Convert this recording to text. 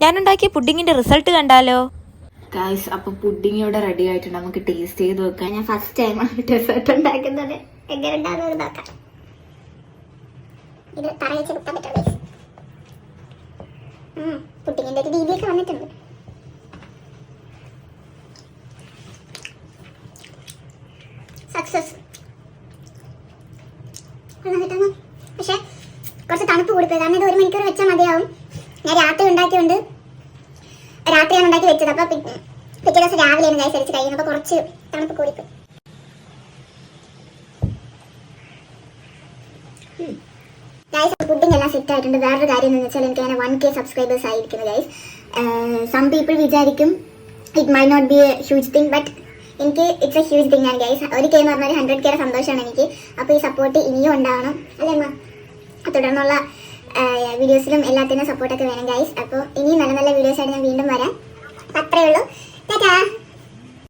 ഞാനുണ്ടാക്കിയ പുഡിങ്ങിന്റെ result കണ്ടാലോ? Guys, അപ്പൊ pudding ഇവിടെ റെഡി ആയിട്ടുണ്ട്. നമുക്ക് ടേസ്റ്റ് ചെയ്ത് നോക്കാം. ഞാൻ ഫസ്റ്റ് ടൈമാണ് ഡെസേർട്ട് ഉണ്ടാക്കുന്നത്. എങ്ങനെ ഉണ്ടാകുന്നത് നോക്കാം. ഇത് പറയിച്ച് കുത്താൻ പറ്റും. പുഡിങ്ങിന്റെ ഒരു രീതിയൊക്കെ വന്നിട്ടുണ്ട്. സക്സസ്. പക്ഷെ കുറച്ച് തണുപ്പ് കൂടിപ്പോയി. കാരണം ഇത് 1 മണിക്കൂർ വെച്ചാൽ മതിയാവും. ഞാൻ രാത്രി ഉണ്ടാക്കിയോണ്ട് രാത്രിയാണ് ഉണ്ടാക്കി വെച്ചത്. അപ്പൊ പിറ്റേ ദിവസം രാവിലെയാണ് ഗൈസ് അടിച്ച് കഴിയുന്നത്. അപ്പൊ കുറച്ച് തണുപ്പ് കൂടിപ്പോയി. ഗൈസ്, പുഡിംഗ് എല്ലാം സെറ്റ് ആയിട്ടുണ്ട്. വേറൊരു കാര്യം എന്ന് വെച്ചാൽ എനിക്ക് അങ്ങനെ 1K സബ്സ്ക്രൈബേഴ്സ് ആയിരിക്കുന്നു ഗൈസ്. സം പീപ്പിൾ വിചാരിക്കും it my not be a huge thing, but എനിക്ക് ഇറ്റ്സ് എ ഹ്യൂജ് തിങ് ആണ് ഗൈസ്. 1K എന്ന് പറഞ്ഞാൽ 100K സന്തോഷമാണ് എനിക്ക്. അപ്പോൾ ഈ സപ്പോർട്ട് ഇനിയും ഉണ്ടാവണം അല്ലേ അമ്മ? തുടർന്നുള്ള വീഡിയോസിലും എല്ലാത്തിനും സപ്പോർട്ടൊക്കെ വേണം ഗൈസ്. അപ്പോൾ ഇനിയും നല്ല നല്ല വീഡിയോസ് ആയിട്ട് ഞാൻ വീണ്ടും വരാം. അത്രയേ ഉള്ളൂ. ടാറ്റാ.